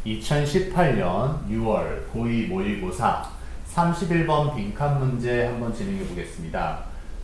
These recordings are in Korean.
2018년 6월 고2 모의고사 31번 빈칸 문제 한번 진행해 보겠습니다.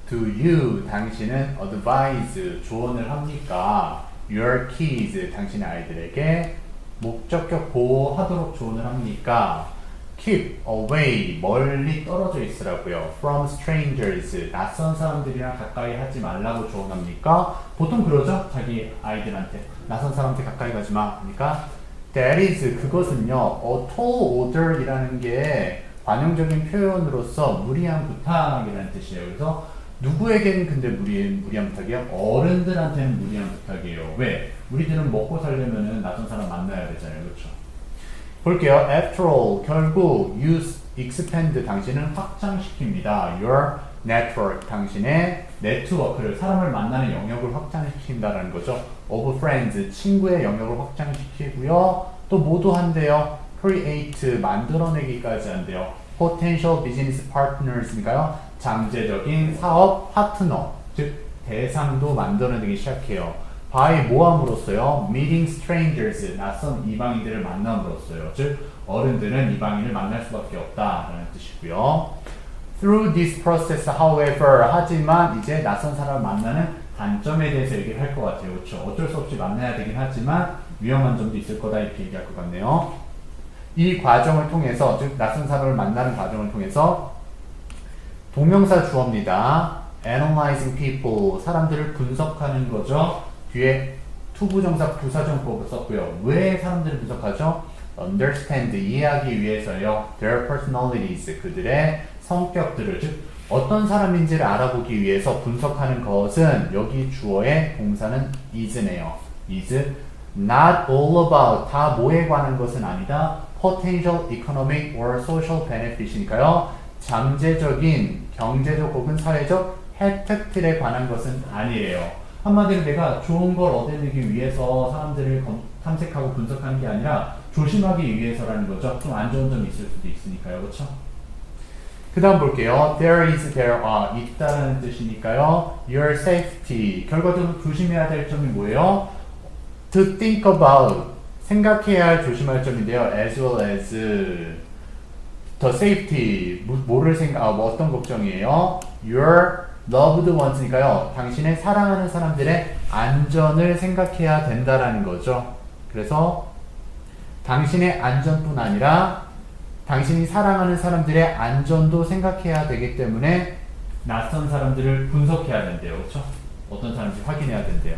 Do you, 당신은 advise, 조언을 합니까? Your kids, 당신의 아이들에게 목적격 보호하도록 조언을 합니까? Keep away, 멀리 떨어져 있으라고요. From strangers, 낯선 사람들이랑 가까이 하지 말라고 조언합니까? 보통 그러죠? 자기 아이들한테. 낯선 사람한테 가까이 가지 마. 그러니까 That is, 그것은요, a tall order이라는 게 관용적인 표현으로서 무리한 부탁이라는 뜻이에요. 그래서 누구에게는 근데 무리한 부탁이요? 어른들한테는 무리한 부탁이에요. 왜? 우리들은 먹고 살려면은 낯선 사람 만나야 되잖아요. 그렇죠? 볼게요. After all, 결국 you expand, 당신은 확장시킵니다. Your network, 당신의 네트워크를, 사람을 만나는 영역을 확장시킨다는 거죠. Of friends, 친구의 영역을 확장시키고요. 또 뭐도 한대요. Create, 만들어내기까지 한대요. Potential business partners니까요. 잠재적인 사업 파트너, 즉 대상도 만들어내기 시작해요. by 모함으로써요. Meeting strangers, 낯선 이방인들을 만남으로써요. 즉 어른들은 이방인을 만날 수밖에 없다라는 뜻이고요. Through this process, however, 하지만 이제 낯선 사람을 만나는 단점에 대해서 얘기를 할 것 같아요. 그렇죠? 어쩔 수 없이 만나야 되긴 하지만 위험한 점도 있을 거다 이렇게 얘기할 것 같네요. 이 과정을 통해서, 즉 낯선 사람을 만나는 과정을 통해서 동명사 주어입니다. Analyzing people, 사람들을 분석하는 거죠. 뒤에 투부정사 부사정법을 썼고요. 왜 사람들을 분석하죠? Understand, 이해하기 위해서요. Their personalities, 그들의 성격들을, 즉 어떤 사람인지를 알아보기 위해서 분석하는 것은, 여기 주어의 동사는 is네요. is not all about, 다 뭐에 관한 것은 아니다. potential economic or social benefit이니까요. 잠재적인 경제적 혹은 사회적 혜택들에 관한 것은 아니래요. 한마디로 내가 좋은 걸 얻어내기 위해서 사람들을 탐색하고 분석하는 게 아니라 조심하기 위해서라는 거죠. 좀 안 좋은 점이 있을 수도 있으니까요. 그렇죠? 그 다음 볼게요. There is, there are, 있다라는 뜻이니까요. Your safety, 결과적으로 조심해야 될 점이 뭐예요? To think about, 생각해야 할, 조심할 점인데요. As well as the safety, 뭐를 어떤 걱정이에요? Your loved ones니까요. 당신의 사랑하는 사람들의 안전을 생각해야 된다라는 거죠. 그래서 당신의 안전뿐 아니라 당신이 사랑하는 사람들의 안전도 생각해야 되기 때문에 낯선 사람들을 분석해야 된대요. 그렇죠? 어떤 사람인지 확인해야 된대요.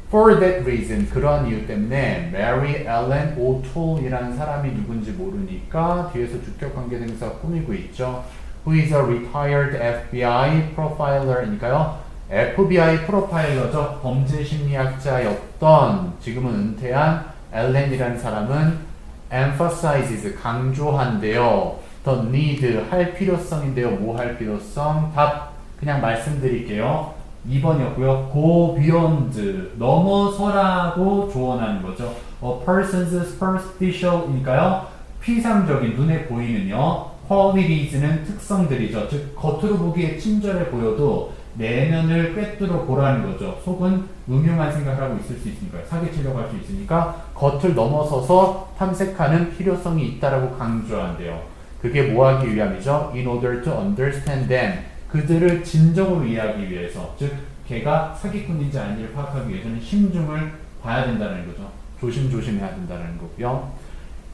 For that reason, 그러한 이유 때문에 Mary Ellen O'Toole이라는 사람이 누군지 모르니까 뒤에서 주격관계대명사 꾸미고 있죠. Who is a retired FBI profiler이니까요. FBI 프로파일러죠. 범죄 심리학자였던, 지금은 은퇴한 엘렌이라는 사람은 emphasizes, 강조한대요. The need, 할 필요성인데요. 뭐 할 필요성? 답 그냥 말씀드릴게요. 2번이었고요. Go beyond, 넘어서라고 조언하는 거죠. A person's superficial이니까요. 피상적인, 눈에 보이는요. qualities는 특성들이죠. 즉 겉으로 보기에 친절해 보여도 내면을 꿰뚫어 보라는 거죠. 속은 음흉한 생각을 하고 있을 수 있으니까요. 사기치려고 할 수 있으니까 겉을 넘어서서 탐색하는 필요성이 있다라고 강조한대요. 그게 뭐 하기 위함이죠? In order to understand them, 그들을 진정으로 이해하기 위해서, 즉 걔가 사기꾼인지 아닌지를 파악하기 위해서는 심중을 봐야 된다는 거죠. 조심조심해야 된다는 거고요.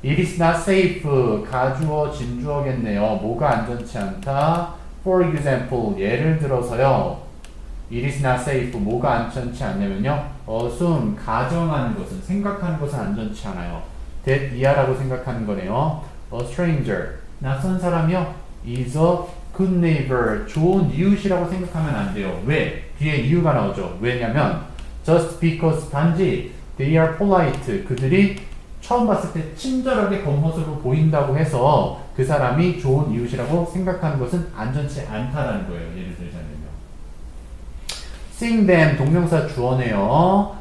It is not safe, 가주어 진주어겠네요. 뭐가 안전치 않다. For example, 예를 들어서요. It is not safe, 뭐가 안전치 않냐면요. assume, 가정하는 것은, 생각하는 것은 안전치 않아요. that 이하라고 생각하는 거네요. A stranger, 낯선 사람이요. is a good neighbor, 좋은 이웃이라고 생각하면 안 돼요. 왜? 뒤에 이유가 나오죠. 왜냐면 just because, 단지 they are polite, 그들이 처음 봤을 때 친절하게 겉모습으로 보인다고 해서 그 사람이 좋은 이웃이라고 생각하는 것은 안전치 않다라는 거예요. 예를 들자면요. Sing them, 동명사 주어네요.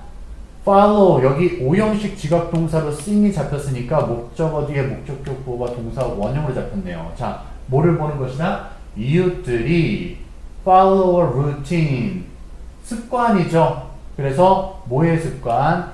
Follow, 여기 오형식 지각동사로 sing이 잡혔으니까 목적어 뒤에 목적격 보호가 동사 원형으로 잡혔네요. 자, 뭐를 보는 것이다? 이웃들이 follow a routine, 습관이죠. 그래서 뭐의 습관?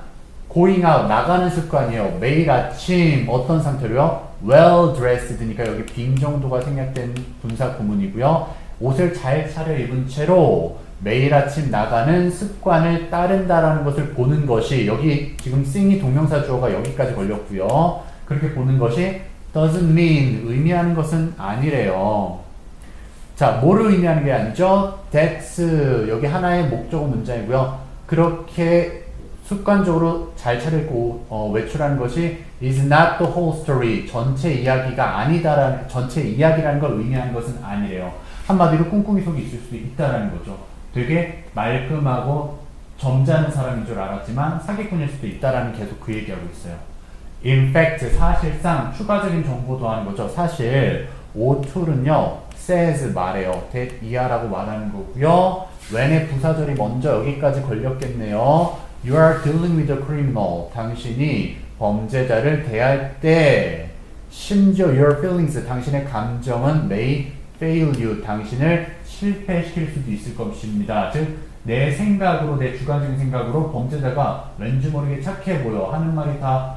going out 나가는 습관이에요. 매일 아침 어떤 상태로요? well dressed니까 여기 빙 정도가 생략된 분사 구문이고요. 옷을 잘 차려입은 채로 매일 아침 나가는 습관을 따른다라는 것을 보는 것이 여기 지금 sing이 동명사 주어가 여기까지 걸렸고요. 그렇게 보는 것이 doesn't mean 의미하는 것은 아니래요. 자, 뭐를 의미하는 게 아니죠? that's 여기 하나의 목적어 문장이고요. 그렇게 습관적으로 잘 차리고 외출하는 것이 is not the whole story 전체 이야기가 아니다라는 전체 이야기라는 걸 의미하는 것은 아니래요. 한마디로 꿍꿍이 속에 있을 수도 있다라는 거죠. 되게 말끔하고 점잖은 사람인 줄 알았지만 사기꾼일 수도 있다라는 계속 그 얘기하고 있어요. In fact 사실상 추가적인 정보도 하는 거죠. 사실 O2는요 says 말해요. that 이하라고 말하는 거고요. when의 부사절이 먼저 여기까지 걸렸겠네요. You are dealing with a criminal. 당신이 범죄자를 대할 때 심지어 your feelings 당신의 감정은 may fail you 당신을 실패시킬 수도 있을 것입니다. 즉 내 생각으로 내 주관적인 생각으로 범죄자가 왠지 모르게 착해 보여 하는 말이 다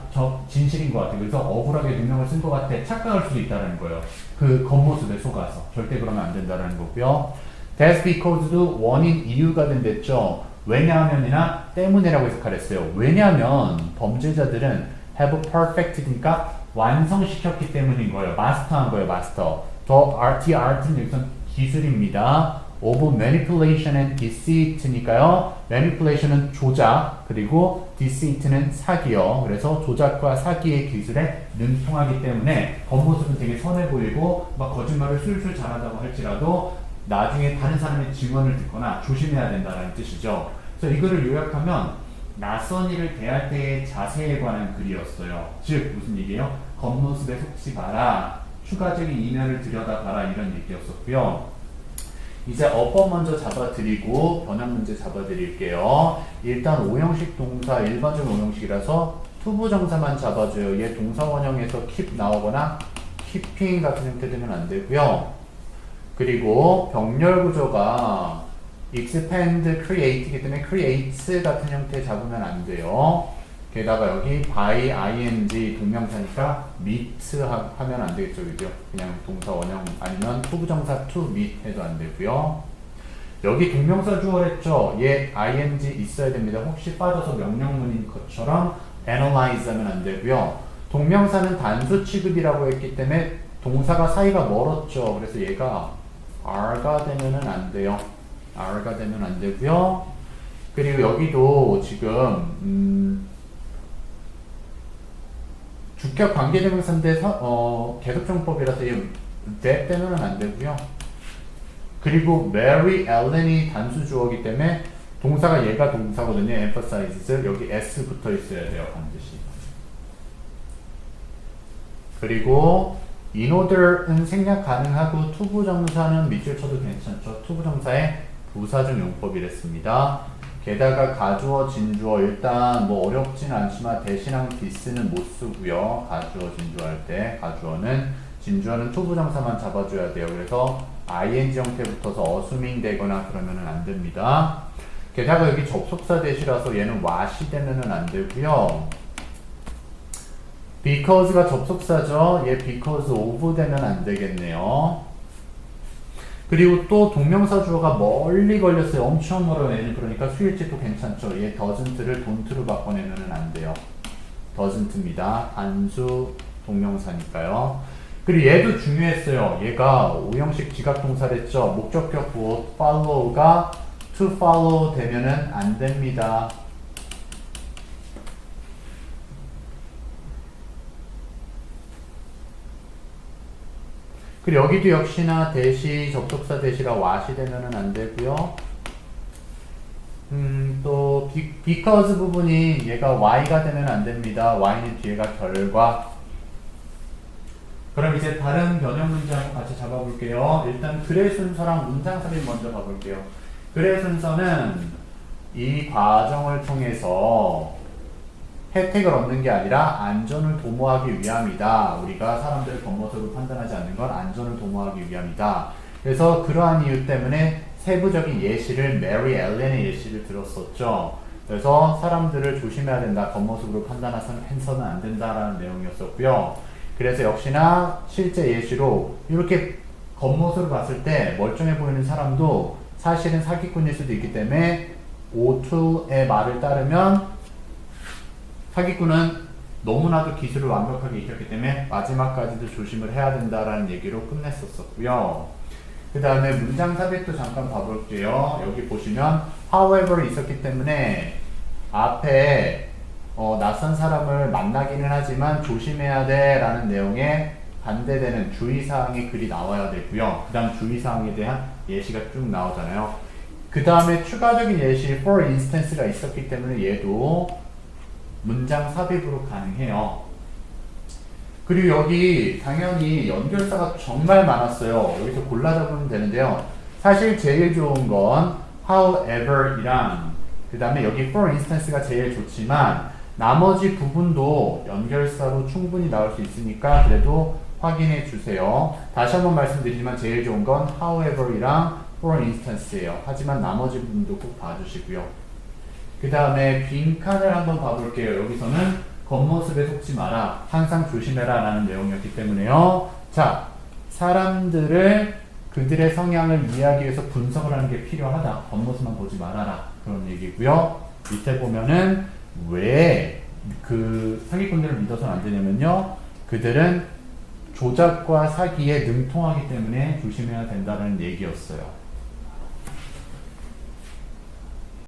진실인 것 같아. 그래서 억울하게 누명을 쓴 것 같아 착각할 수도 있다는 거예요. 그 겉모습에 속아서 절대 그러면 안 된다는 거고요. That's because도 원인 이유가 된댔죠. 왜냐하면이나 때문에라고 해석하랬어요. 왜냐하면 범죄자들은 have perfect니까 완성시켰기 때문인 거예요. 마스터한 거예요. 마스터. 더 art는 여기서 기술입니다. of manipulation and deceit니까요. manipulation은 조작 그리고 deceit는 사기요. 그래서 조작과 사기의 기술에 능통하기 때문에 겉모습은 되게 선해 보이고 막 거짓말을 술술 잘한다고 할지라도 나중에 다른 사람의 증언을 듣거나 조심해야 된다는 뜻이죠. 그래서 이거를 요약하면 낯선 이를 대할 때의 자세에 관한 글이었어요. 즉 무슨 얘기예요? 겉모습에 속지 마라. 추가적인 이면을 들여다봐라 이런 얘기였었고요. 이제 어법 먼저 잡아드리고 번역 문제 잡아드릴게요. 일단 5형식 동사 일반적인 5형식이라서 투부정사만 잡아줘요. 얘 동사 원형에서 keep 나오거나 keeping 같은 형태 되면 안 되고요. 그리고 병렬 구조가 expand, create이기 때문에 creates 같은 형태 잡으면 안 돼요. 게다가 여기 by, ing 동명사니까 meet 하면 안 되겠죠, 그죠? 그냥 동사 원형 아니면 투부정사 to meet 해도 안 되고요. 여기 동명사 주어랬죠? 얘 ing 있어야 됩니다. 혹시 빠져서 명령문인 것처럼 analyze 하면 안 되고요. 동명사는 단수 취급이라고 했기 때문에 동사가 사이가 멀었죠. 그래서 얘가 R가 되면은 안 돼요. R가 되면 안 되고요. 그리고 여기도 지금 주격 관계대명사인데 계속정법이라서 that 되면은 안 되고요. 그리고 Mary Ellen이 단수 주어이기 때문에 동사가 얘가 동사거든요. emphasizes 여기 s 붙어 있어야 돼요. 반드시. 그리고 in order은 생략 가능하고 투부정사는 밑줄 쳐도 괜찮죠. 투부정사의 부사적 용법이랬습니다. 게다가 가주어, 진주어 일단 뭐 어렵진 않지만 대신랑 this는 못 쓰고요. 가주어, 진주어 할 때 가주어는 진주어는 투부정사만 잡아줘야 돼요. 그래서 ing 형태 붙어서 assuming 되거나 그러면은 안 됩니다. 게다가 여기 접속사 대시라서 얘는 what이 되면은 안 되고요. because가 접속사죠. 얘 because of 되면 안 되겠네요. 그리고 또 동명사 주어가 멀리 걸렸어요. 엄청 멀어요. 얘는 그러니까 수일치도 괜찮죠. 얘 doesn't를 don't로 바꿔내면 안 돼요. doesn't입니다. 단수 동명사니까요. 그리고 얘도 중요했어요. 얘가 5형식 지각동사랬죠. 목적격 부호 follow가 to follow 되면은 안 됩니다. 그리고 여기도 역시나 대시, 접속사 대시가 what이 되면은 안 되고요. 또 because 부분이 얘가 y가 되면 안 됩니다. y는 뒤에가 결과. 그럼 이제 다른 변형 문제 한번 같이 잡아볼게요. 일단 글의 순서랑 문장 삽입 먼저 봐볼게요. 글의 순서는 이 과정을 통해서 혜택을 얻는 게 아니라 안전을 도모하기 위함이다. 우리가 사람들을 겉모습으로 판단하지 않는 건 안전을 도모하기 위함이다. 그래서 그러한 이유 때문에 세부적인 예시를 메리 앨런의 예시를 들었었죠. 그래서 사람들을 조심해야 된다. 겉모습으로 판단해서는 안 된다라는 내용이었었고요. 그래서 역시나 실제 예시로 이렇게 겉모습을 봤을 때 멀쩡해 보이는 사람도 사실은 사기꾼일 수도 있기 때문에 O2의 말을 따르면 사기꾼은 너무나도 기술을 완벽하게 익혔기 때문에 마지막까지도 조심을 해야 된다라는 얘기로 끝냈었고요. 그 다음에 문장 삽입도 잠깐 봐볼게요. 여기 보시면 however 있었기 때문에 앞에 낯선 사람을 만나기는 하지만 조심해야 돼 라는 내용에 반대되는 주의사항의 글이 나와야 되고요. 그 다음 주의사항에 대한 예시가 쭉 나오잖아요. 그 다음에 추가적인 예시 for instance가 있었기 때문에 얘도 문장 삽입으로 가능해요. 그리고 여기 당연히 연결사가 정말 많았어요. 여기서 골라 잡으면 되는데요. 사실 제일 좋은 건 however이랑 그 다음에 여기 for instance가 제일 좋지만 나머지 부분도 연결사로 충분히 나올 수 있으니까 그래도 확인해 주세요. 다시 한번 말씀드리지만 제일 좋은 건 however이랑 for instance예요. 하지만 나머지 부분도 꼭 봐주시고요. 그 다음에 빈칸을 한번 봐볼게요. 여기서는 겉모습에 속지 마라. 항상 조심해라 라는 내용이었기 때문에요. 자, 사람들을 그들의 성향을 이해하기 위해서 분석을 하는 게 필요하다. 겉모습만 보지 말아라. 그런 얘기고요. 밑에 보면은 왜 그 사기꾼들을 믿어서는 안 되냐면요. 그들은 조작과 사기에 능통하기 때문에 조심해야 된다는 얘기였어요.